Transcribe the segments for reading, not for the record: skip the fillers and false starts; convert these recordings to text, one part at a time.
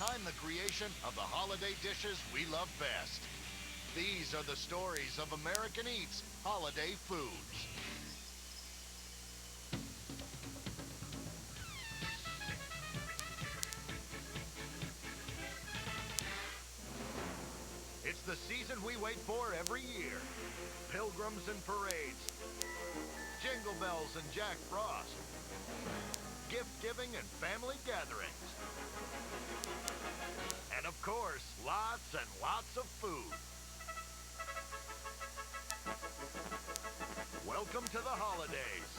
behind the creation of the holiday dishes we love best. These are the stories of American Eats holiday foods. It's the season we wait for every year. Pilgrims and parades, Jingle Bells and Jack Frost, gift-giving and family gatherings, and of course, lots and lots of food. Welcome to the holidays.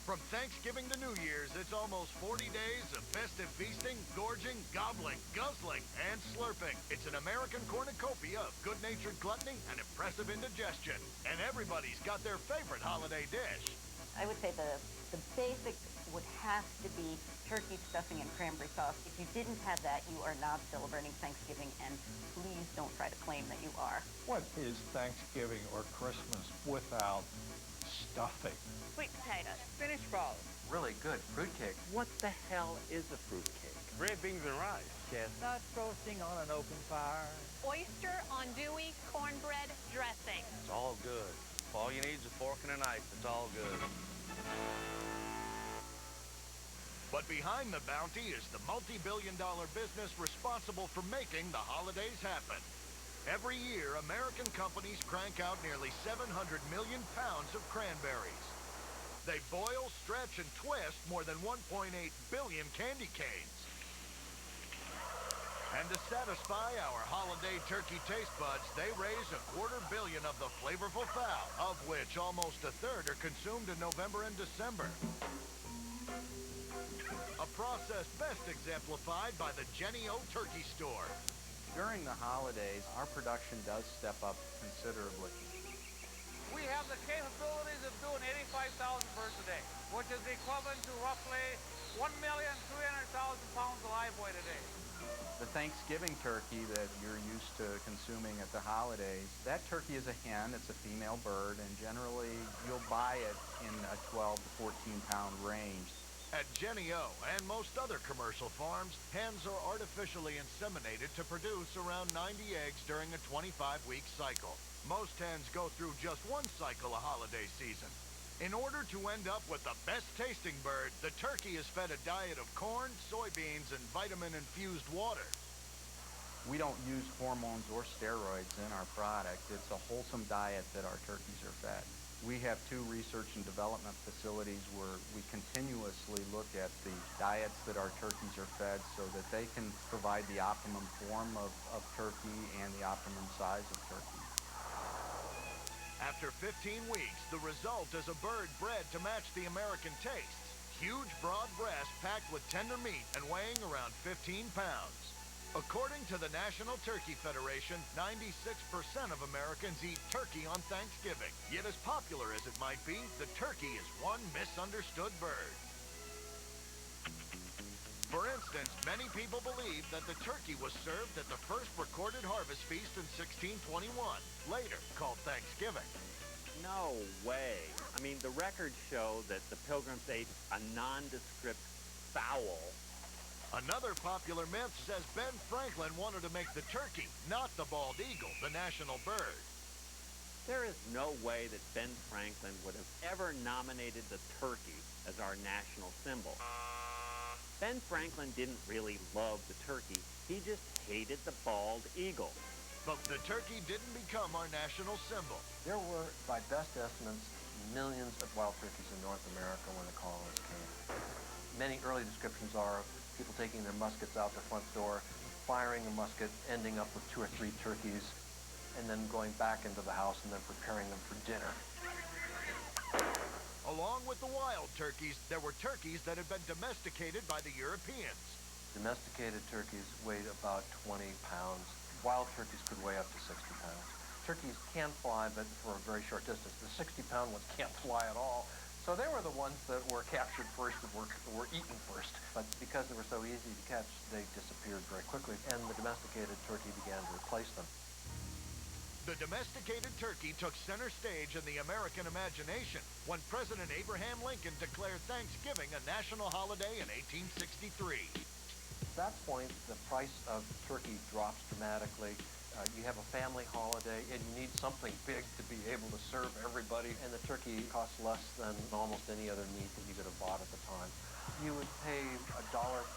From Thanksgiving to New Year's, it's almost 40 days of festive feasting, gorging, gobbling, guzzling, and slurping. It's an American cornucopia of good-natured gluttony and impressive indigestion. And everybody's got their favorite holiday dish. I would say the basic would have to be turkey stuffing and cranberry sauce. If you didn't have that, you are not celebrating Thanksgiving, and please don't try to claim that you are. What is Thanksgiving or Christmas without stuffing? Sweet potatoes. Spinach balls. Really good fruitcake. What the hell is a fruitcake? Red beans and rice. Chestnuts roasting on an open fire. Oyster andouille cornbread dressing. It's all good. All you need is a fork and a knife. It's all good. But behind the bounty is the multi-billion-dollar business responsible for making the holidays happen. Every year, American companies crank out nearly 700 million pounds of cranberries. They boil, stretch, and twist more than 1.8 billion candy canes. And to satisfy our holiday turkey taste buds, they raise 250 million of the flavorful fowl, of which almost a third are consumed in November and December. A process best exemplified by the Jenny O Turkey Store. During the holidays, our production does step up considerably. We have the capabilities of doing 85,000 birds a day, which is equivalent to roughly 1,300,000 pounds of live weight a day. The Thanksgiving turkey that you're used to consuming at the holidays, that turkey is a hen, it's a female bird, and generally you'll buy it in a 12 to 14 pound range. At Jenny O and most other commercial farms, hens are artificially inseminated to produce around 90 eggs during a 25-week cycle. Most hens go through just one cycle a holiday season. In order to end up with the best-tasting bird, the turkey is fed a diet of corn, soybeans, and vitamin-infused water. We don't use hormones or steroids in our product. It's a wholesome diet that our turkeys are fed. We have 2 research and development facilities where we continuously look at the diets that our turkeys are fed so that they can provide the optimum form of turkey and the optimum size of turkey. After 15 weeks, the result is a bird bred to match the American tastes. Huge, broad breast packed with tender meat and weighing around 15 pounds. According to the National Turkey Federation, 96% of Americans eat turkey on Thanksgiving. Yet as popular as it might be, the turkey is one misunderstood bird. For instance, many people believe that the turkey was served at the first recorded harvest feast in 1621, later called Thanksgiving. No way. I mean, the records show that the Pilgrims ate a nondescript fowl. Another popular myth says Ben Franklin wanted to make the turkey, not the bald eagle, the national bird. There is no way that Ben Franklin would have ever nominated the turkey as our national symbol. Ben Franklin didn't really love the turkey. He just hated the bald eagle. But the turkey didn't become our national symbol. There were, by best estimates, millions of wild turkeys in North America when the colonists came. Many early descriptions are of people taking their muskets out their front door, firing a musket, ending up with 2 or 3 turkeys, and then going back into the house and then preparing them for dinner. Along with the wild turkeys, there were turkeys that had been domesticated by the Europeans. Domesticated turkeys weighed about 20 pounds. Wild turkeys could weigh up to 60 pounds. Turkeys can fly, but for a very short distance. The 60-pound ones can't fly at all. So they were the ones that were captured first and were eaten first. But because they were so easy to catch, they disappeared very quickly, and the domesticated turkey began to replace them. The domesticated turkey took center stage in the American imagination when President Abraham Lincoln declared Thanksgiving a national holiday in 1863. At that point, the price of turkey drops dramatically. You have a family holiday, and you need something big to be able to serve everybody, and the turkey costs less than almost any other meat that you could have bought at the time. You would pay $1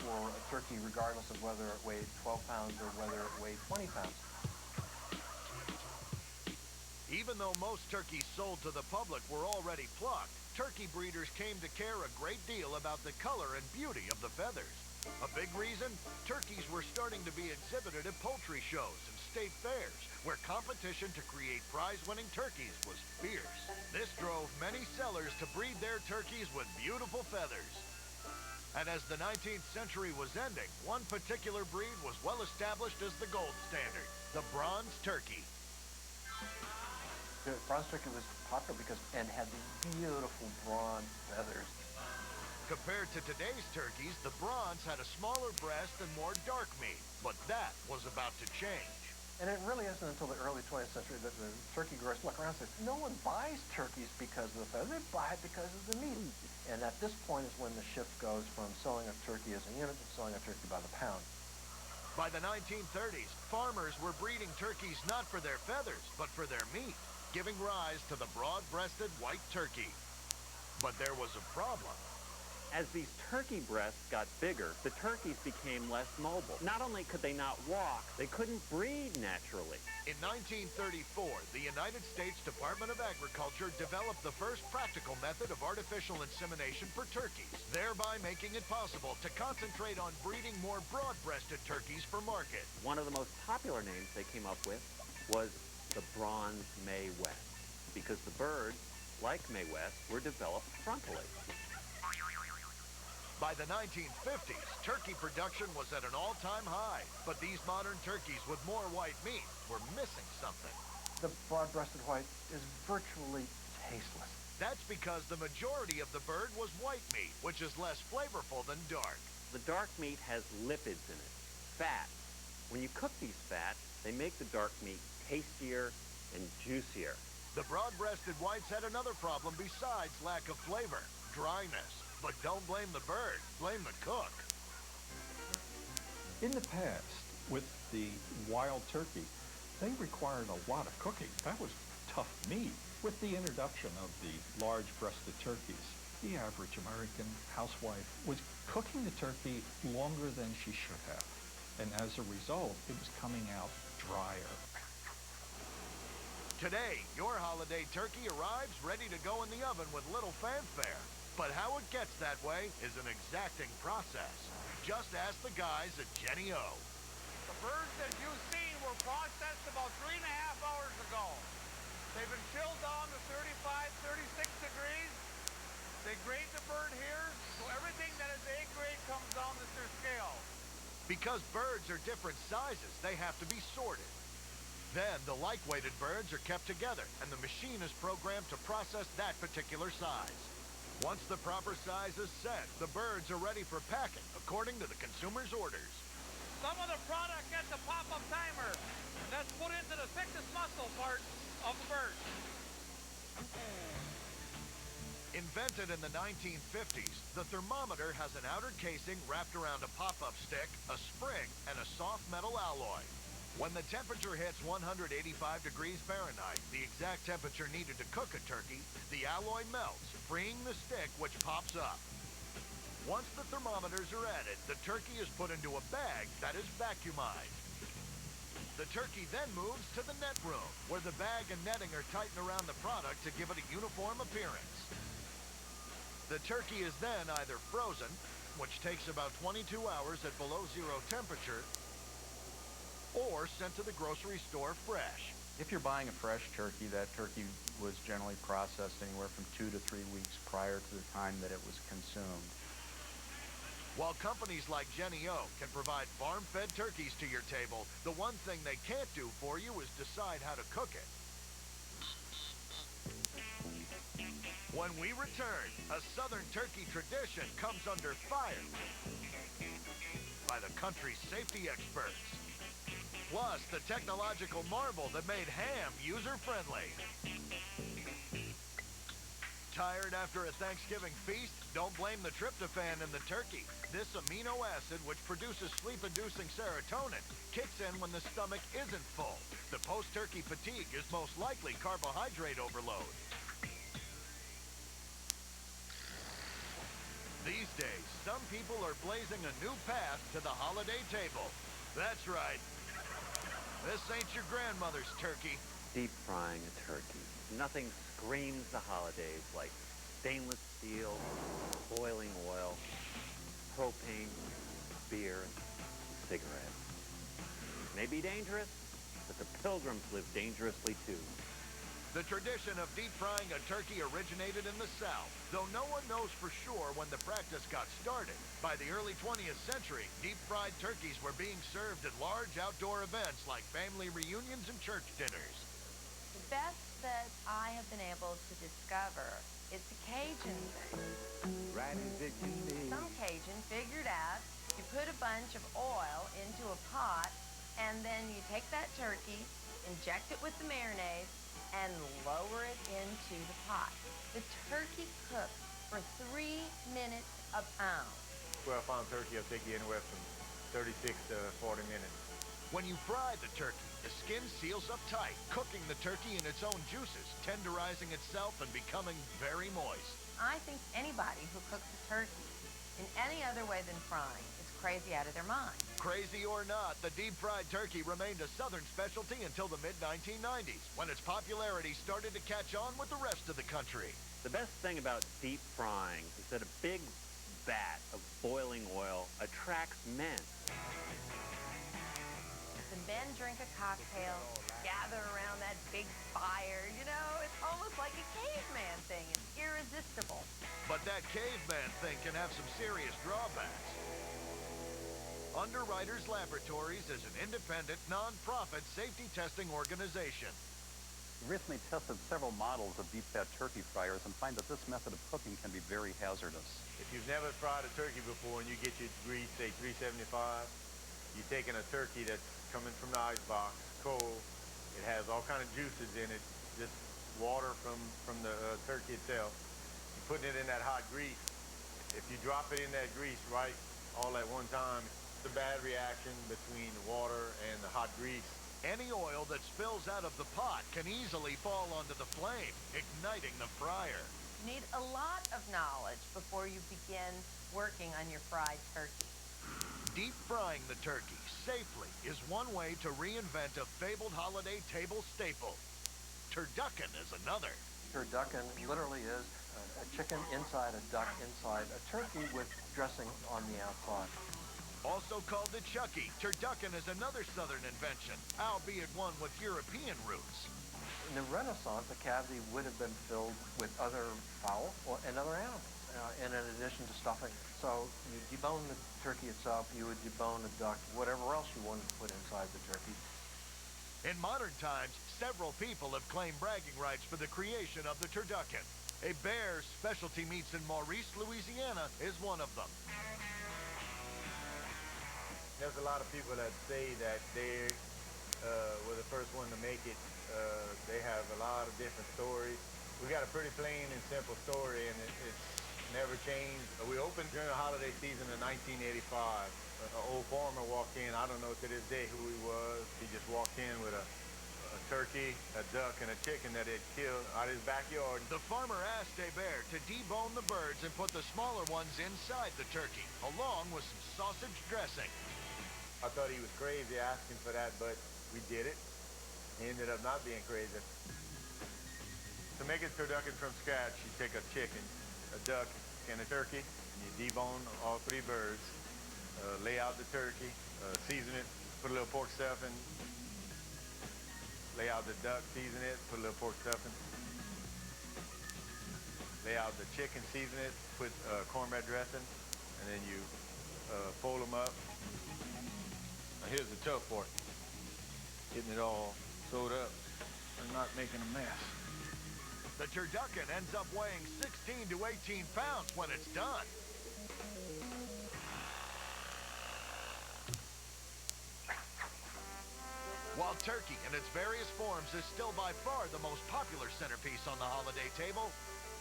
for a turkey regardless of whether it weighed 12 pounds or whether it weighed 20 pounds. Even though most turkeys sold to the public were already plucked, turkey breeders came to care a great deal about the color and beauty of the feathers. A big reason? Turkeys were starting to be exhibited at poultry shows and state fairs, where competition to create prize-winning turkeys was fierce. This drove many sellers to breed their turkeys with beautiful feathers. And as the 19th century was ending, one particular breed was well established as the gold standard, the bronze turkey. The bronze turkey was popular because it had these beautiful bronze feathers. Compared to today's turkeys, the bronze had a smaller breast and more dark meat, but that was about to change. And it really isn't until the early 20th century that the turkey growers look around and say, no one buys turkeys because of the feather, they buy it because of the meat. And at this point is when the shift goes from selling a turkey as a unit to selling a turkey by the pound. By the 1930s, farmers were breeding turkeys not for their feathers, but for their meat, giving rise to the broad-breasted white turkey. But there was a problem. As these turkey breasts got bigger, the turkeys became less mobile. Not only could they not walk, they couldn't breed naturally. In 1934, the United States Department of Agriculture developed the first practical method of artificial insemination for turkeys, thereby making it possible to concentrate on breeding more broad-breasted turkeys for market. One of the most popular names they came up with was the bronze Mae West, because the birds, like Mae West, were developed frontally. By the 1950s, turkey production was at an all-time high, but these modern turkeys with more white meat were missing something. The broad-breasted white is virtually tasteless. That's because the majority of the bird was white meat, which is less flavorful than dark. The dark meat has lipids in it, fat. When you cook these fats, they make the dark meat tastier and juicier. The broad-breasted whites had another problem besides lack of flavor, dryness. But don't blame the bird, blame the cook. In the past, with the wild turkey, they required a lot of cooking. That was tough meat. With the introduction of the large-breasted turkeys, the average American housewife was cooking the turkey longer than she should have. And as a result, it was coming out drier. Today, your holiday turkey arrives ready to go in the oven with little fanfare. But how it gets that way is an exacting process. Just ask the guys at Jenny O. The birds that you've seen were processed about 3.5 hours ago. They've been chilled down to 35, 36 degrees. They grade the bird here, so everything that is A grade comes down to their scale. Because birds are different sizes, they have to be sorted. Then the like-weighted birds are kept together, and the machine is programmed to process that particular size. Once the proper size is set, the birds are ready for packing according to the consumer's orders. Some of the product gets a pop-up timer, and that's put into the thickest muscle part of the bird. Invented in the 1950s, the thermometer has an outer casing wrapped around a pop-up stick, a spring, and a soft metal alloy. When the temperature hits 185 degrees Fahrenheit, the exact temperature needed to cook a turkey, the alloy melts, freeing the stick, which pops up. Once the thermometers are added, the turkey is put into a bag that is vacuumized. The turkey then moves to the net room, where the bag and netting are tightened around the product to give it a uniform appearance. The turkey is then either frozen, which takes about 22 hours at below zero temperature, or sent to the grocery store fresh. If you're buying a fresh turkey, that turkey was generally processed anywhere from 2 to 3 weeks prior to the time that it was consumed. While companies like Jenny O can provide farm-fed turkeys to your table, the one thing they can't do for you is decide how to cook it. When we return, a Southern turkey tradition comes under fire by the country's safety experts. Plus, the technological marvel that made ham user-friendly. Tired after a Thanksgiving feast? Don't blame the tryptophan in the turkey. This amino acid, which produces sleep-inducing serotonin, kicks in when the stomach isn't full. The post-turkey fatigue is most likely carbohydrate overload. These days, some people are blazing a new path to the holiday table. That's right. This ain't your grandmother's turkey. Deep frying a turkey. Nothing screams the holidays like stainless steel, boiling oil, propane, beer, and cigarettes. It may be dangerous, but the Pilgrims lived dangerously too. The tradition of deep frying a turkey originated in the South, though no one knows for sure when the practice got started. By the early 20th century, deep-fried turkeys were being served at large outdoor events like family reunions and church dinners. The best that I have been able to discover is the Cajun thing. Right as it can be. Some Cajun figured out you put a bunch of oil into a pot, and then you take that turkey, inject it with the marinade, and lower it into the pot. The turkey cooks for 3 minutes a pound. 12-pound turkey will take you anywhere from 36 to 40 minutes. When you fry the turkey, the skin seals up tight, cooking the turkey in its own juices, tenderizing itself and becoming very moist. I think anybody who cooks a turkey in any other way than frying is crazy out of their mind. Crazy or not, the deep-fried turkey remained a Southern specialty until the mid-1990s, when its popularity started to catch on with the rest of the country. The best thing about deep frying is that a big vat of boiling oil attracts men. The men drink a cocktail, gather around that big fire. You know, it's almost like a caveman thing. It's irresistible. But that caveman thing can have some serious drawbacks. Underwriters Laboratories is an independent, non-profit safety testing organization. We recently tested several models of deep-fat turkey fryers and find that this method of cooking can be very hazardous. If you've never fried a turkey before and you get your grease, say 375, you're taking a turkey that's coming from the ice box, cold. It has all kind of juices in it, just water from the turkey itself. You're putting it in that hot grease. If you drop it in that grease right all at one time, it's a bad reaction between the water and the hot grease. Any oil that spills out of the pot can easily fall onto the flame, igniting the fryer. You need a lot of knowledge before you begin working on your fried turkey. Deep frying the turkey safely is one way to reinvent a fabled holiday table staple. Turducken is another. Turducken literally is a chicken inside a duck inside a turkey with dressing on the outside. Also called the Chucky, turducken is another Southern invention, albeit one with European roots. In the Renaissance, a cavity would have been filled with other fowl and other animals, and in addition to stuffing. So you debone the turkey itself, you would debone a duck, whatever else you wanted to put inside the turkey. In modern times, several people have claimed bragging rights for the creation of the turducken. A Bear's specialty meats in Maurice, Louisiana is one of them. There's a lot of people that say that they were the first one to make it. They have a lot of different stories. We got a pretty plain and simple story, and it's never changed. We opened during the holiday season in 1985. An old farmer walked in. I don't know to this day who he was. He just walked in with a turkey, a duck, and a chicken that he'd killed out of his backyard. The farmer asked a bear to debone the birds and put the smaller ones inside the turkey, along with some sausage dressing. I thought he was crazy asking for that, but we did it. He ended up not being crazy. To make a turducken from scratch, you take a chicken, a duck, and a turkey, and you debone all three birds, lay out the turkey, season it, put a little pork stuffing, lay out the duck, season it, put a little pork stuffing, lay out the chicken, season it, put cornbread dressing, and then you fold them up. Now here's the tough part, getting it all sewed up and not making a mess. The turducken ends up weighing 16 to 18 pounds when it's done. turkey in its various forms is still by far the most popular centerpiece on the holiday table,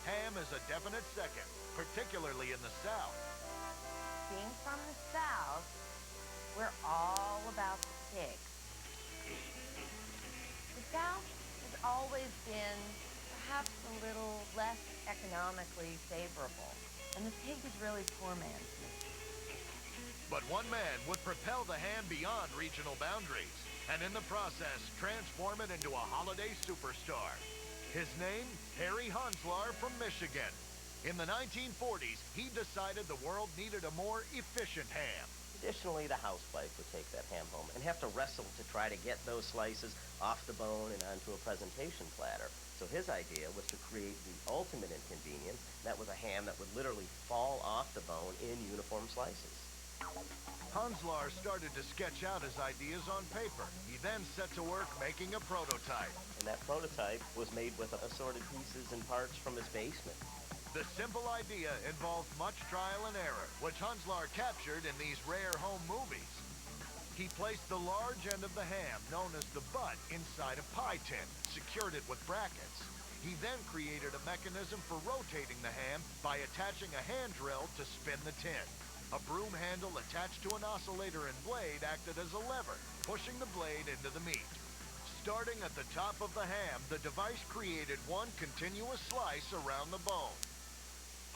ham is a definite second, particularly in the South. Being from the South, we're all about the pig. The South has always been perhaps a little less economically favorable, and the pig is really poor man's meat. But one man would propel the ham beyond regional boundaries, and in the process, transform it into a holiday superstar. His name, Harry Hanslar from Michigan. In the 1940s, he decided the world needed a more efficient ham. Traditionally, the housewife would take that ham home and have to wrestle to try to get those slices off the bone and onto a presentation platter. So his idea was to create the ultimate inconvenience. That was a ham that would literally fall off the bone in uniform slices. Hanslar started to sketch out his ideas on paper. He then set to work making a prototype. And that prototype was made with assorted pieces and parts from his basement. The simple idea involved much trial and error, which Hanslar captured in these rare home movies. He placed the large end of the ham, known as the butt, inside a pie tin, secured it with brackets. He then created a mechanism for rotating the ham by attaching a hand drill to spin the tin. A broom handle attached to an oscillator and blade acted as a lever, pushing the blade into the meat. Starting at the top of the ham, the device created one continuous slice around the bone.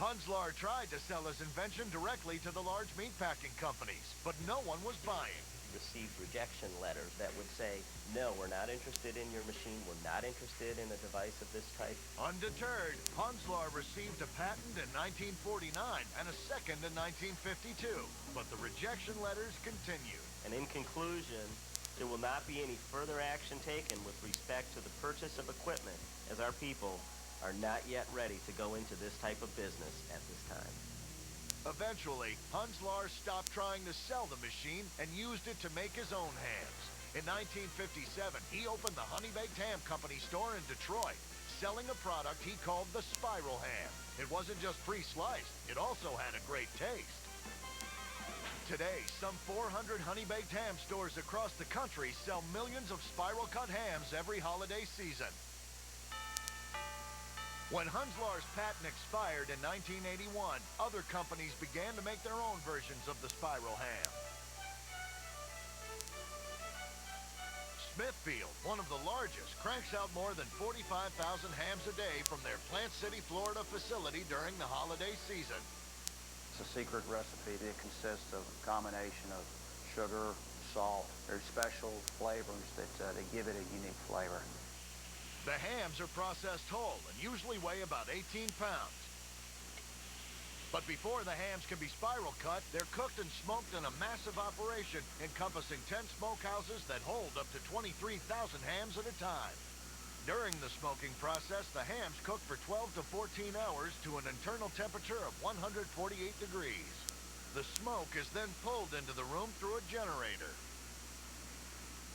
Hanslar tried to sell his invention directly to the large meatpacking companies, but no one was buying. Received rejection letters that would say, no, we're not interested in your machine, we're not interested in a device of this type. Undeterred, Hanslar received a patent in 1949 and a second in 1952, but the rejection letters continued. And in conclusion, there will not be any further action taken with respect to the purchase of equipment, as our people are not yet ready to go into this type of business at this time. Eventually, Hanslar stopped trying to sell the machine and used it to make his own hams. In 1957, he opened the Honey Baked Ham Company store in Detroit, selling a product he called the spiral ham. It wasn't just pre-sliced, it also had a great taste. Today, some 400 Honey Baked Ham stores across the country sell millions of spiral-cut hams every holiday season. When Hanslar's patent expired in 1981, other companies began to make their own versions of the spiral ham. Smithfield, one of the largest, cranks out more than 45,000 hams a day from their Plant City, Florida facility during the holiday season. It's a secret recipe that consists of a combination of sugar, salt. There's special flavors that give it a unique flavor. The hams are processed whole and usually weigh about 18 pounds. But before the hams can be spiral cut, they're cooked and smoked in a massive operation encompassing 10 smokehouses that hold up to 23,000 hams at a time. During the smoking process, the hams cook for 12 to 14 hours to an internal temperature of 148 degrees. The smoke is then pulled into the room through a generator.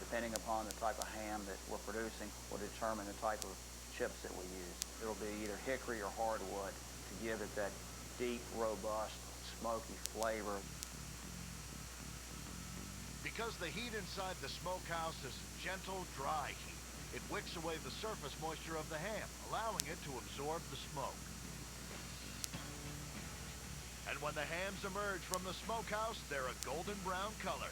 Depending upon the type of ham that we're producing will determine the type of chips that we use. It'll be either hickory or hardwood to give it that deep, robust, smoky flavor. Because the heat inside the smokehouse is gentle, dry heat, it wicks away the surface moisture of the ham, allowing it to absorb the smoke. And when the hams emerge from the smokehouse, they're a golden brown color.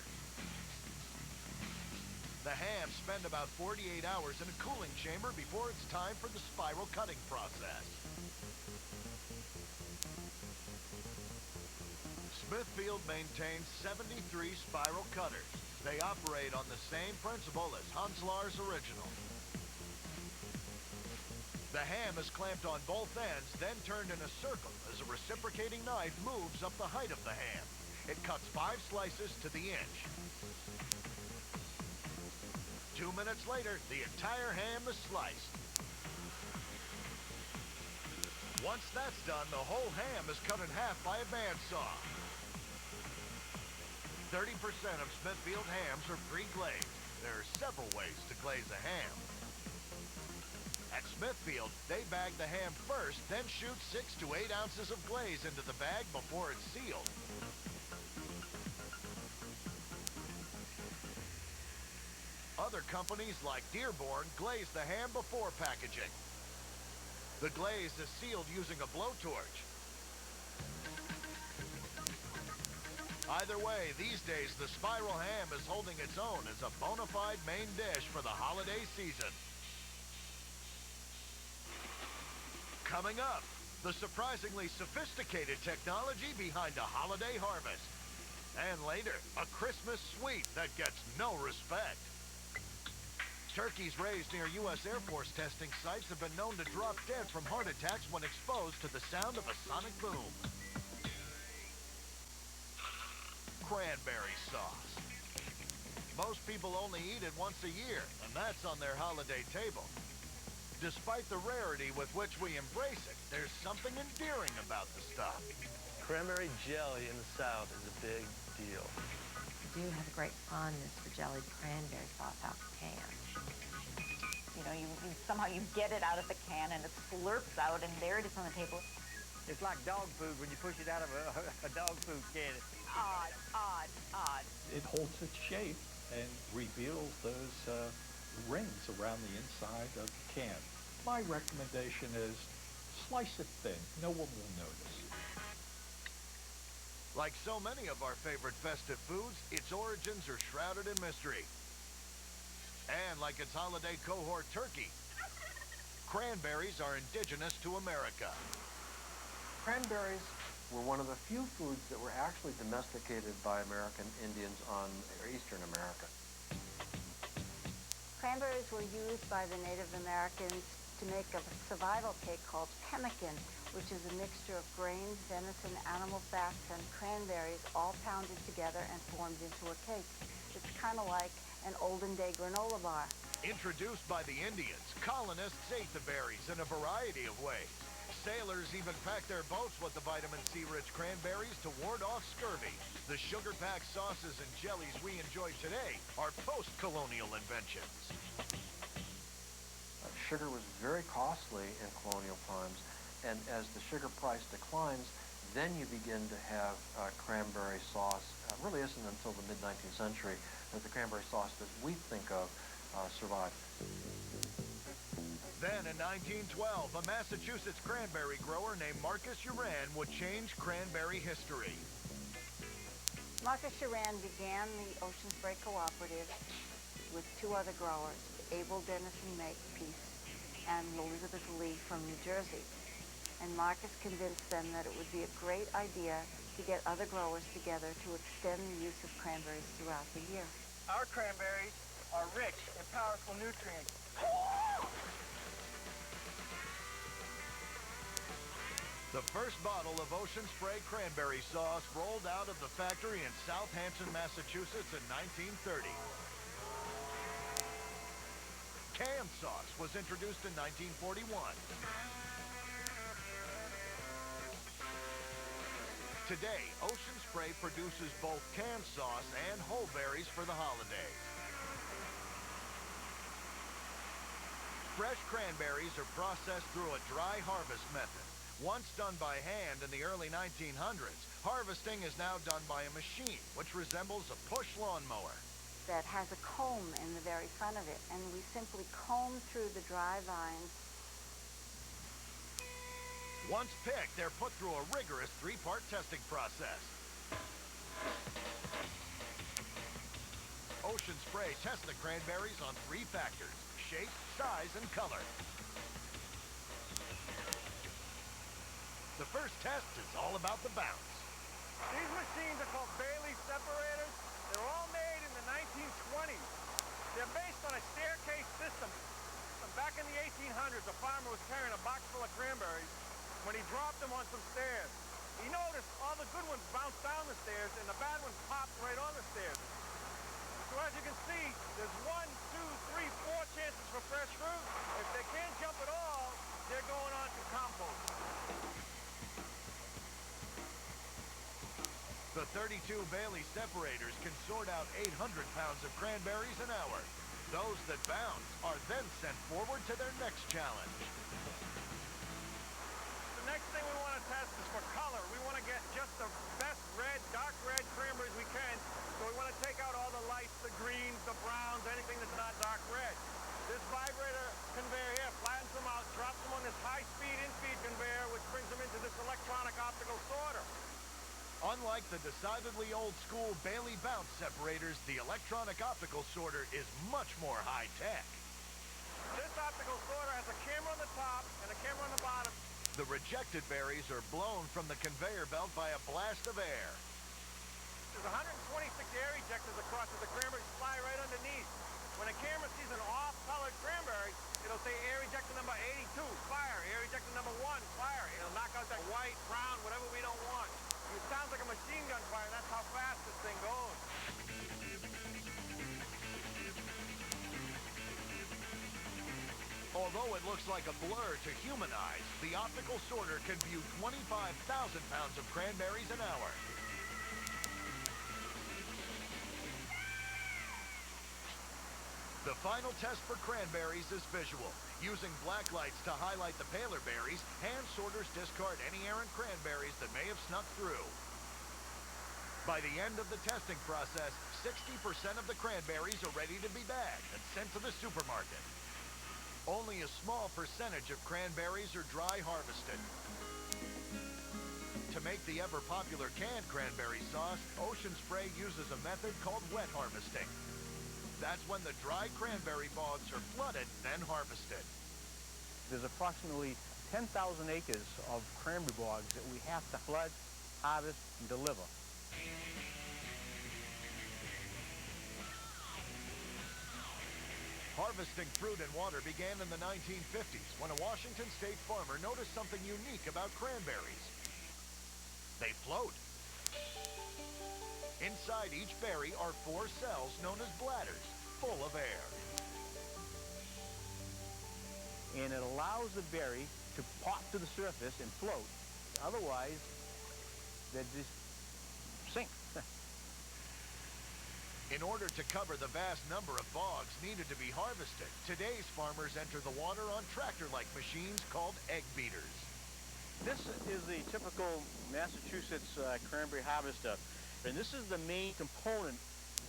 The hams spend about 48 hours in a cooling chamber before it's time for the spiral cutting process. Smithfield maintains 73 spiral cutters. They operate on the same principle as Hanslar's original. The ham is clamped on both ends, then turned in a circle as a reciprocating knife moves up the height of the ham. It cuts 5 slices to the inch. 2 minutes later, the entire ham is sliced. Once that's done, the whole ham is cut in half by a bandsaw. 30% of Smithfield hams are pre-glazed. There are several ways to glaze a ham. At Smithfield, they bag the ham first, then shoot 6 to 8 ounces of glaze into the bag before it's sealed. Other Other companies like Dearborn glaze the ham before packaging. The glaze is sealed using a blowtorch. Either way, these days the spiral ham is holding its own as a bona fide main dish for the holiday season. Coming up, the surprisingly sophisticated technology behind a holiday harvest. And later, a Christmas sweet that gets no respect. Turkeys raised near U.S. Air Force testing sites have been known to drop dead from heart attacks when exposed to the sound of a sonic boom. Cranberry sauce. Most people only eat it once a year, and that's on their holiday table. Despite the rarity with which we embrace it, there's something endearing about the stuff. Cranberry jelly in the South is a big deal. I do have a great fondness for jellied cranberry sauce out the can. You know, you somehow you get it out of the can and it slurps out, and there it is on the table. It's like dog food when you push it out of a dog food can. Odd, odd, odd. It holds its shape and reveals those rings around the inside of the can. My recommendation is slice it thin. No one will notice. Like so many of our favorite festive foods, its origins are shrouded in mystery. And like its holiday cohort turkey, cranberries are indigenous to America. Cranberries were one of the few foods that were actually domesticated by American Indians on Eastern America. Cranberries were used by the Native Americans to make a survival cake called pemmican, which is a mixture of grains, venison, animal fats, and cranberries all pounded together and formed into a cake. It's kind of like an olden-day granola bar. Introduced by the Indians, colonists ate the berries in a variety of ways. Sailors even packed their boats with the vitamin C-rich cranberries to ward off scurvy. The sugar-packed sauces and jellies we enjoy today are post-colonial inventions. Sugar was very costly in colonial times, and as the sugar price declines, then you begin to have cranberry sauce. Really isn't until the mid-19th century that the cranberry sauce that we think of survived. Then in 1912, a Massachusetts cranberry grower named Marcus Uran would change cranberry history. Marcus Uran began the Ocean Spray Cooperative with two other growers, Abel Dennison Makepeace and Elizabeth Lee from New Jersey. And Marcus convinced them that it would be a great idea to get other growers together to extend the use of cranberries throughout the year. Our cranberries are rich in powerful nutrients. The first bottle of Ocean Spray cranberry sauce rolled out of the factory in Southampton, Massachusetts in 1930. Canned sauce was introduced in 1941. Today, Ocean Spray produces both canned sauce and whole berries for the holidays. Fresh cranberries are processed through a dry harvest method. Once done by hand in the early 1900s, harvesting is now done by a machine, which resembles a push lawnmower. That has a comb in the very front of it, and we simply comb through the dry vines. Once picked, they're put through a rigorous three-part testing process. Ocean Spray tests the cranberries on three factors: shape, size, and color. The first test is all about the bounce. These machines are called Bailey separators. They're all made in the 1920s. They're based on a staircase system. And back in the 1800s, a farmer was carrying a box full of cranberries when he dropped them on some stairs. He noticed all the good ones bounced down the stairs and the bad ones popped right on the stairs. So as you can see, there's 1, 2, 3, 4 chances for fresh fruit. If they can't jump at all, they're going on to compost. The 32 Bailey separators can sort out 800 pounds of cranberries an hour. Those that bounce are then sent forward to their next challenge. The next thing we want to test is for color. We want to get just the best red, dark red cranberries we can. So we want to take out all the lights, the greens, the browns, anything that's not dark the decidedly old-school Bailey bounce separators, the electronic optical sorter is much more high-tech. This optical sorter has a camera on the top and a camera on the bottom. The rejected berries are blown from the conveyor belt by a blast of air. There's 126 air ejectors across it. The cranberries fly right underneath. When a camera sees an off-colored cranberry, it'll say air ejector number 82, fire. Air ejector number 1, fire. It'll knock out that white, brown, whatever we don't want. It sounds like a machine gun fire, and that's how fast this thing goes. Although it looks like a blur to human eyes, the optical sorter can view 25,000 pounds of cranberries an hour. The final test for cranberries is visual. Using black lights to highlight the paler berries, hand sorters discard any errant cranberries that may have snuck through. By the end of the testing process, 60% of the cranberries are ready to be bagged and sent to the supermarket. Only a small percentage of cranberries are dry harvested. To make the ever-popular canned cranberry sauce, Ocean Spray uses a method called wet harvesting. That's when the dry cranberry bogs are flooded, then harvested. There's approximately 10,000 acres of cranberry bogs that we have to flood, harvest, and deliver. Harvesting fruit and water began in the 1950s when a Washington state farmer noticed something unique about cranberries. They float. Inside each berry are 4 cells known as bladders, full of air. And it allows the berry to pop to the surface and float. Otherwise, they just sink. In order to cover the vast number of bogs needed to be harvested, today's farmers enter the water on tractor-like machines called egg beaters. This is the typical Massachusetts cranberry harvester. And this is the main component.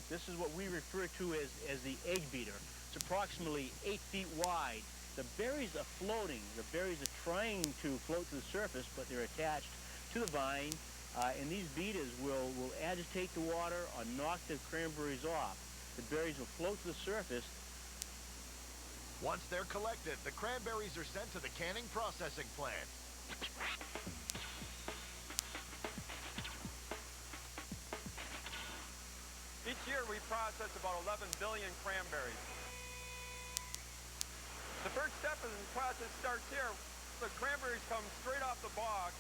This is what we refer to as the egg beater. It's approximately 8 feet wide. The berries are floating. The berries are trying to float to the surface, but they're attached to the vine. And these beaters will agitate the water or knock the cranberries off. The berries will float to the surface. Once they're collected, the cranberries are sent to the canning processing plant. Each year we process about 11 billion cranberries. The first step in the process starts here. The cranberries come straight off the bog.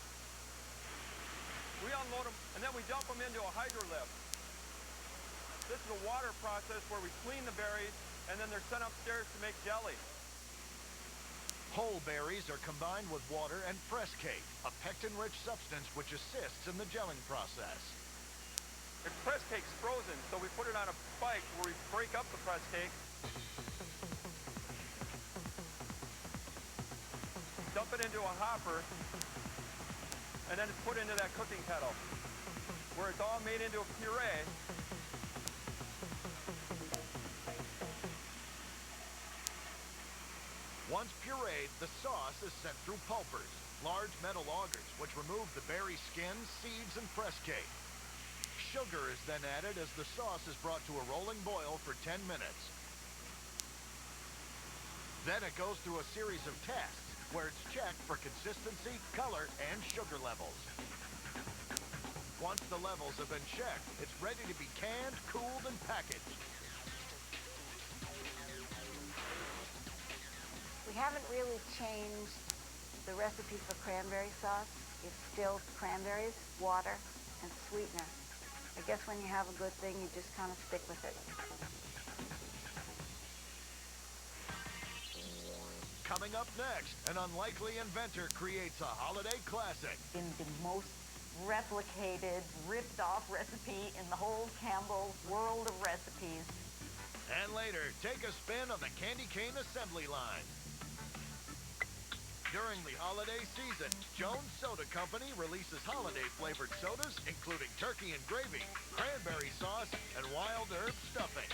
We unload them, and then we dump them into a hydrolift. This is a water process where we clean the berries, and then they're sent upstairs to make jelly. Whole berries are combined with water and press cake, a pectin-rich substance which assists in the gelling process. The press cake's frozen, so we put it on a spike where we break up the press cake. Dump it into a hopper, and then it's put into that cooking kettle, where it's all made into a puree. Once pureed, the sauce is sent through pulpers, large metal augers, which remove the berry skins, seeds, and press cake. Sugar is then added as the sauce is brought to a rolling boil for 10 minutes. Then it goes through a series of tests, where it's checked for consistency, color, and sugar levels. Once the levels have been checked, it's ready to be canned, cooled, and packaged. We haven't really changed the recipe for cranberry sauce. It's still cranberries, water, and sweetener. I guess when you have a good thing, you just kind of stick with it. Coming up next, an unlikely inventor creates a holiday classic. In the most replicated, ripped-off recipe in the whole Campbell world of recipes. And later, take a spin on the candy cane assembly line. During the holiday season, Jones Soda Company releases holiday-flavored sodas, including turkey and gravy, cranberry sauce, and wild herb stuffing.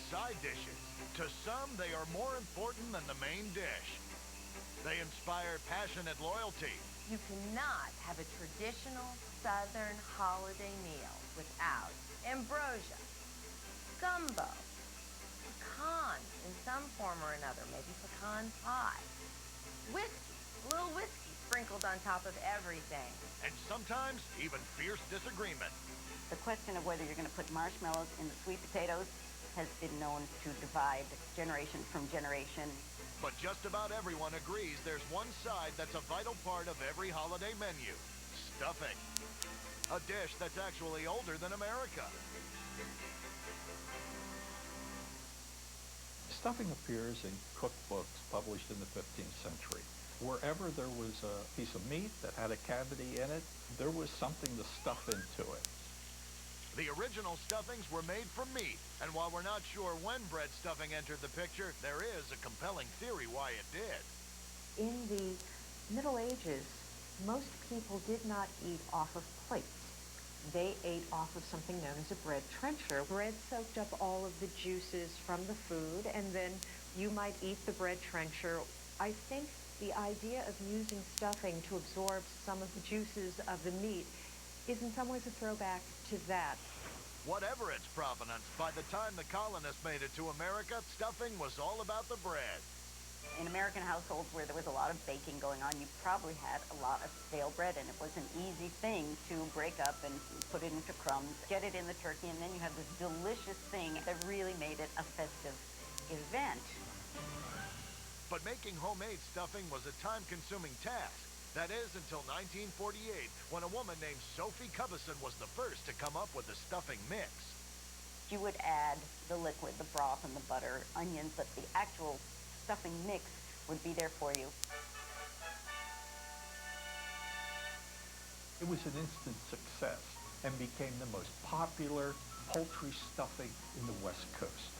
Side dishes. To some, they are more important than the main dish. They inspire passionate loyalty, You cannot have a traditional Southern holiday meal without ambrosia, gumbo, pecans in some form or another, maybe pecan pie, whiskey, a little whiskey sprinkled on top of everything. And sometimes even fierce disagreement. The question of whether you're going to put marshmallows in the sweet potatoes has been known to divide generation from generation. But just about everyone agrees there's one side that's a vital part of every holiday menu: stuffing. A dish that's actually older than America. Stuffing appears in cookbooks published in the 15th century. Wherever there was a piece of meat that had a cavity in it, there was something to stuff into it. The original stuffings were made from meat, and while we're not sure when bread stuffing entered the picture, there is a compelling theory why it did. In the Middle Ages, most people did not eat off of plates. They ate off of something known as a bread trencher. Bread soaked up all of the juices from the food, and then you might eat the bread trencher. I think the idea of using stuffing to absorb some of the juices of the meat is in some ways a throwback to that. Whatever its provenance, by the time the colonists made it to America, stuffing was all about the bread. In American households where there was a lot of baking going on, you probably had a lot of stale bread, and it was an easy thing to break up and put it into crumbs, get it in the turkey, and then you have this delicious thing that really made it a festive event. But making homemade stuffing was a time-consuming task. That is until 1948, when a woman named Sophie Cubison was the first to come up with the stuffing mix. You would add the liquid, the broth and the butter, onions, but the actual stuffing mix would be there for you. It was an instant success and became the most popular poultry stuffing in the West Coast.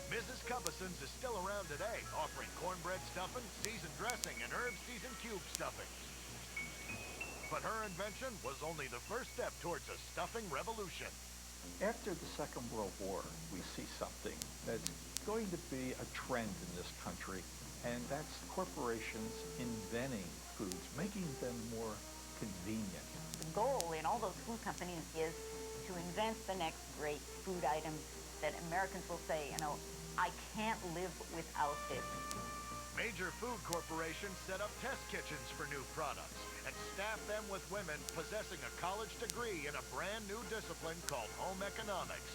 Mrs. Cubison's is still around today, offering cornbread stuffing, seasoned dressing, and herb seasoned cube stuffing. But her invention was only the first step towards a stuffing revolution. After the Second World War, we see something that's going to be a trend in this country, and that's corporations inventing foods, making them more convenient. The goal in all those food companies is to invent the next great food item that Americans will say, you know, I can't live without this. Major food corporations set up test kitchens for new products and staff them with women possessing a college degree in a brand new discipline called home economics.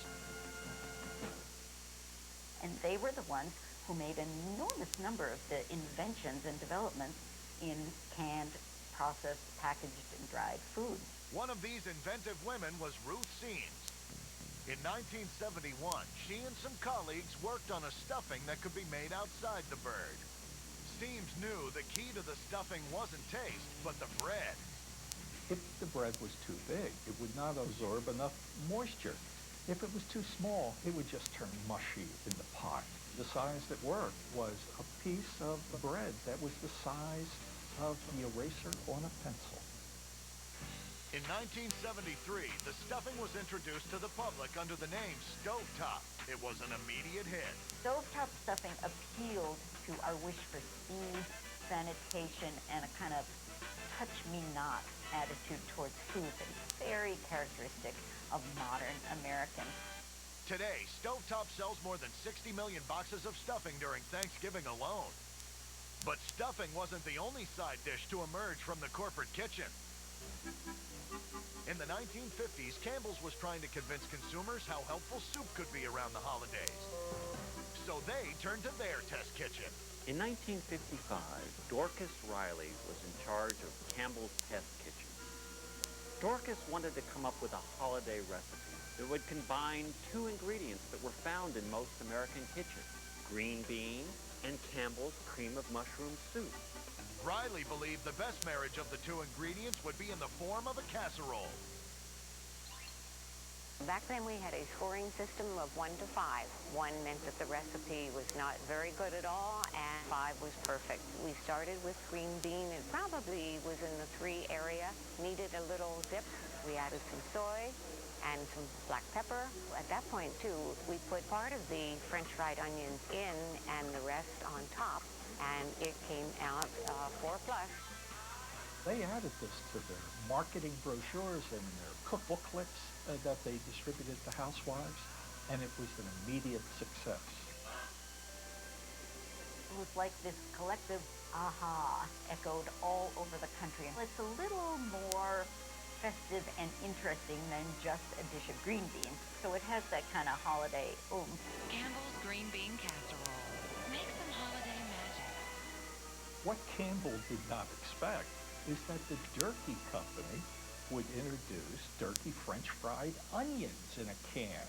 And they were the ones who made an enormous number of the inventions and developments in canned, processed, packaged, and dried foods. One of these inventive women was Ruth Seams. In 1971, she and some colleagues worked on a stuffing that could be made outside the bird. Seams knew the key to the stuffing wasn't taste, but the bread. If the bread was too big, it would not absorb enough moisture. If it was too small, it would just turn mushy in the pot. The size that worked was a piece of bread that was the size of the eraser on a pencil. In 1973, the stuffing was introduced to the public under the name Stovetop. It was an immediate hit. Stovetop stuffing appealed to our wish for speed, sanitation, and a kind of touch-me-not attitude towards food that is very characteristic of modern Americans. Today, Stovetop sells more than 60 million boxes of stuffing during Thanksgiving alone. But stuffing wasn't the only side dish to emerge from the corporate kitchen. In the 1950s, Campbell's was trying to convince consumers how helpful soup could be around the holidays. So they turned to their test kitchen. In 1955, Dorcas Riley was in charge of Campbell's Test Kitchen. Dorcas wanted to come up with a holiday recipe that would combine two ingredients that were found in most American kitchens: green bean and Campbell's cream of mushroom soup. Riley believed the best marriage of the two ingredients would be in the form of a casserole. Back then we had a scoring system of 1 to 5. 1 meant that the recipe was not very good at all, and 5 was perfect. We started with green bean. It probably was in the 3 area. Needed a little dip. We added some soy and some black pepper. At that point, too, we put part of the French fried onions in and the rest on top, and it came out 4+. They added this to their marketing brochures and their cookbooklets that they distributed to housewives, and it was an immediate success. It was like this collective aha echoed all over the country. And it's a little more festive and interesting than just a dish of green beans. So it has that kind of holiday oomph. Campbell's green bean casserole. Make some holiday magic. What Campbell did not expect is that the Durkee Company would introduce Durkee French fried onions in a can.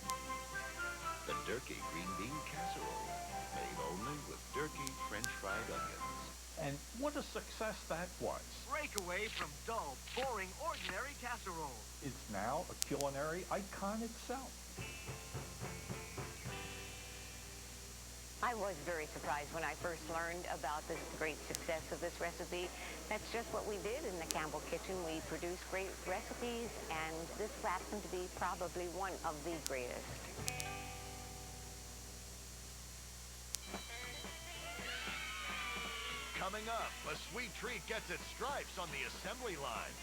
The Durkee green bean casserole, made only with Durkee French fried onions. And what a success that was. Break away from dull, boring, ordinary casserole. It's now a culinary icon itself. I was very surprised when I first learned about this great success of this recipe. That's just what we did in the Campbell kitchen. We produced great recipes, and this happened to be probably one of the greatest. Coming up, a sweet treat gets its stripes on the assembly line.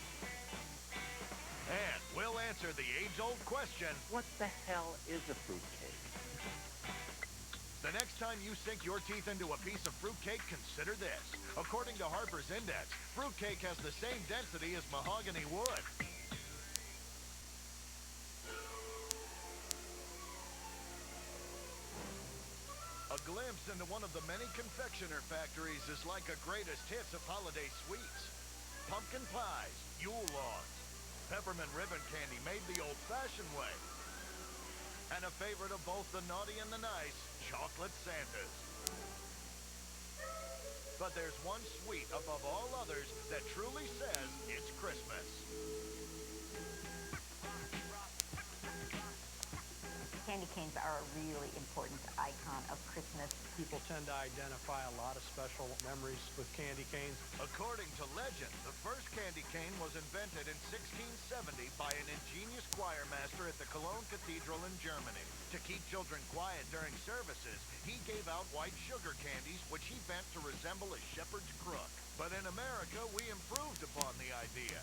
And we'll answer the age-old question, What the hell is a fruitcake? the next time you sink your teeth into a piece of fruitcake, consider this. According to Harper's Index, fruitcake has the same density as mahogany wood. A glimpse into one of the many confectioner factories is like a greatest hits of holiday sweets. Pumpkin pies, Yule logs, peppermint ribbon candy made the old-fashioned way. And a favorite of both the naughty and the nice, chocolate Santas. But there's one sweet above all others that truly says it's Christmas. Candy canes are a really important icon of Christmas. People tend to identify a lot of special memories with candy canes. According to legend, the first candy cane was invented in 1670 by an ingenious choir master at the Cologne Cathedral in Germany. To keep children quiet during services, he gave out white sugar candies, which he bent to resemble a shepherd's crook. But in America, we improved upon the idea.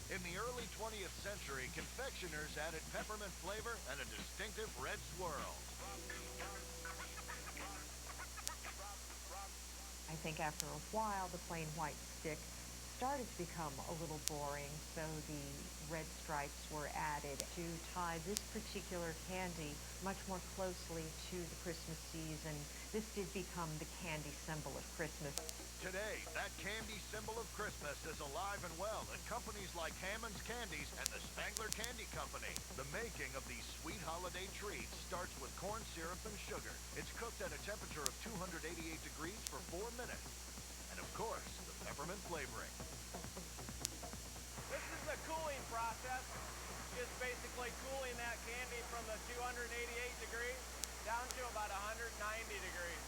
In the early 20th century, confectioners added peppermint flavor and a distinctive red swirl. I think after a while, the plain white stick started to become a little boring, so the red stripes were added to tie this particular candy much more closely to the Christmas season. This did become the candy symbol of Christmas. Today, that candy symbol of Christmas is alive and well at companies like Hammond's Candies and the Spangler Candy Company. The making of these sweet holiday treats starts with corn syrup and sugar. It's cooked at a temperature of 288 degrees for 4 minutes. And of course, the peppermint flavoring. This is the cooling process. Just basically cooling that candy from the 288 degrees down to about 190 degrees.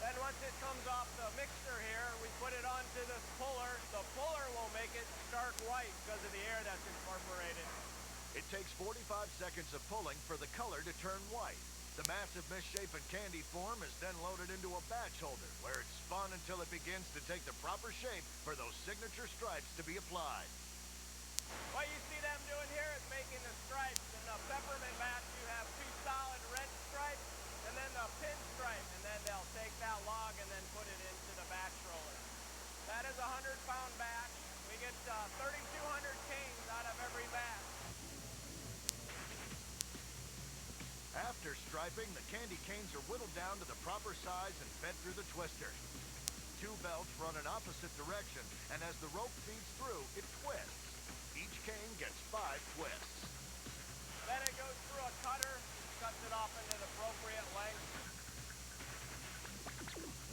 Then once it comes off the mixer here, we put it onto this puller. The puller will make it stark white because of the air that's incorporated. It takes 45 seconds of pulling for the color to turn white. The massive misshapen candy form is then loaded into a batch holder, where it's spun until it begins to take the proper shape for those signature stripes to be applied. What you see them doing here is making the stripes. In the peppermint batch, you have 2 solid red stripes, and then the pinstripe, and then they'll take that log and then put it into the batch roller. That is a 100-pound batch. We get 3,200 canes out of every batch. After striping, the candy canes are whittled down to the proper size and fed through the twister. 2 belts run in opposite direction, and as the rope feeds through, it twists. Each cane gets 5 twists. Then it goes through a cutter, cuts it off into the appropriate length.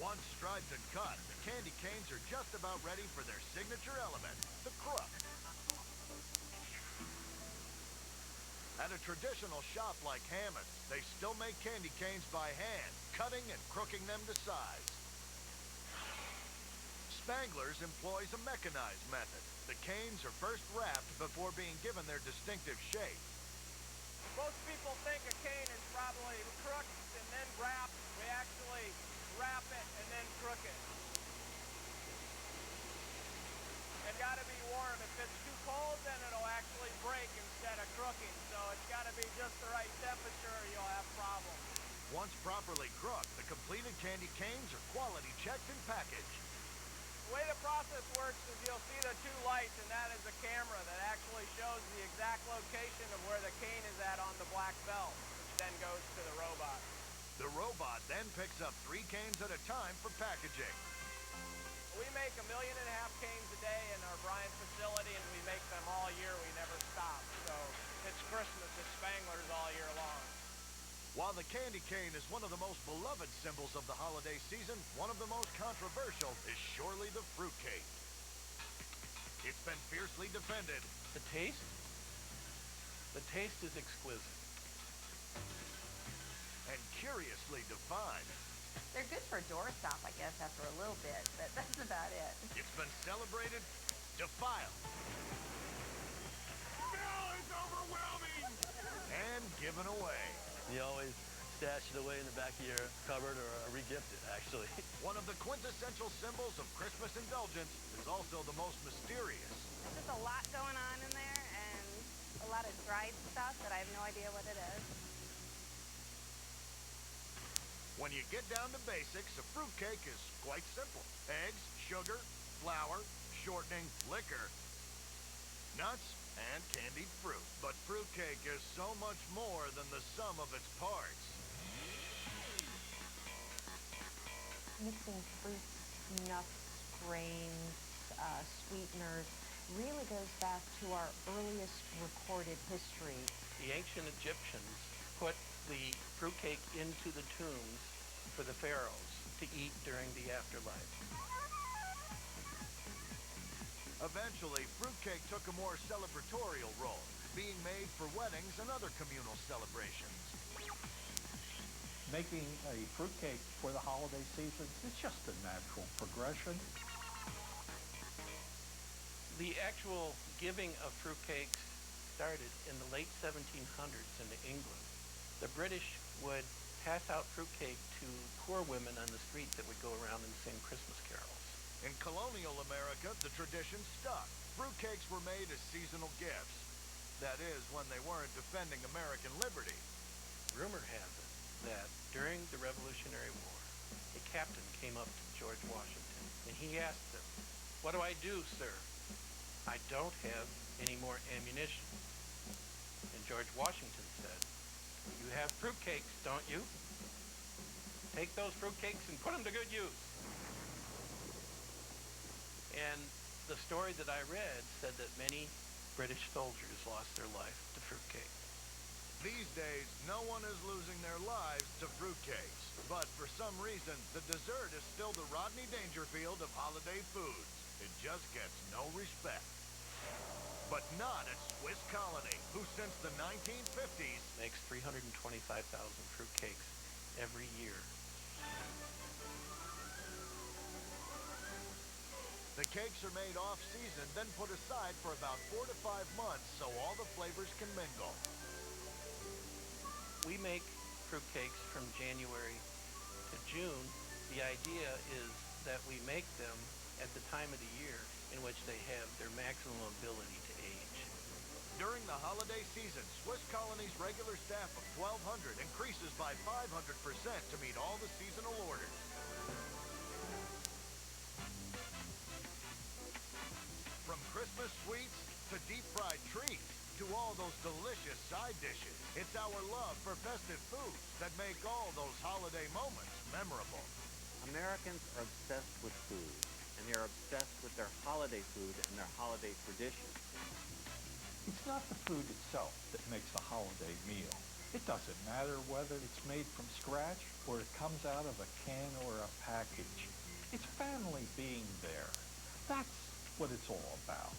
Once striped and cut, the candy canes are just about ready for their signature element, the crook. At a traditional shop like Hammond's, they still make candy canes by hand, cutting and crooking them to size. Spangler's employs a mechanized method. The canes are first wrapped before being given their distinctive shape. Most people think a cane is probably crooked and then wrapped. We actually wrap it and then crook it. It's got to be warm. If it's too cold, then it'll actually break instead of crooking. So it's got to be just the right temperature or you'll have problems. Once properly crooked, the completed candy canes are quality checked and packaged. The way the process works is you'll see the two lights, and that is a camera that actually shows the exact location of where the cane is at on the black belt, which then goes to the robot. The robot then picks up 3 canes at a time for packaging. We make 1.5 million canes a day in our Bryan facility, and we make them all year. We never stop. So it's Christmas, it's Spanglers all year long. While the candy cane is one of the most beloved symbols of the holiday season, one of the most controversial is surely the fruitcake. It's been fiercely defended. The taste? The taste is exquisite. And curiously defined. They're good for a doorstop, I guess, after a little bit, but that's about it. It's been celebrated, defiled. No, it's overwhelming! And given away. You always stash it away in the back of your cupboard or re-gift it, actually. One of the quintessential symbols of Christmas indulgence is also the most mysterious. There's just a lot going on in there and a lot of dried stuff that I have no idea what it is. When you get down to basics, a fruitcake is quite simple. Eggs, sugar, flour, shortening, liquor, nuts, and candied fruit. But fruitcake is so much more than the sum of its parts. Mixing fruits, nuts, grains, sweeteners really goes back to our earliest recorded history. The ancient Egyptians put the fruitcake into the tombs for the pharaohs to eat during the afterlife. Eventually, fruitcake took a more celebratorial role, being made for weddings and other communal celebrations. Making a fruitcake for the holiday season is just a natural progression. The actual giving of fruitcakes started in the late 1700s in England. The British would pass out fruitcake to poor women on the street that would go around and sing Christmas carols. In colonial America, the tradition stuck. Fruitcakes were made as seasonal gifts. That is, when they weren't defending American liberty. Rumor has it that during the Revolutionary War, a captain came up to George Washington and he asked him, "What do I do, sir? I don't have any more ammunition." And George Washington said, "You have fruitcakes, don't you? Take those fruitcakes and put them to good use." And the story that I read said that many British soldiers lost their life to fruitcake. These days, no one is losing their lives to fruitcakes. But for some reason, the dessert is still the Rodney Dangerfield of holiday foods. It just gets no respect. But not at Swiss Colony, who since the 1950s makes 325,000 fruitcakes every year. The cakes are made off-season, then put aside for about 4 to 5 months so all the flavors can mingle. We make fruitcakes from January to June. The idea is that we make them at the time of the year in which they have their maximum ability to age. During the holiday season, Swiss Colony's regular staff of 1,200 increases by 500% to meet all the seasonal orders. From Christmas sweets to deep-fried treats to all those delicious side dishes, it's our love for festive foods that make all those holiday moments memorable. Americans are obsessed with food, and they're obsessed with their holiday food and their holiday traditions. It's not the food itself that makes a holiday meal. It doesn't matter whether it's made from scratch or it comes out of a can or a package. It's family being there. That's what it's all about.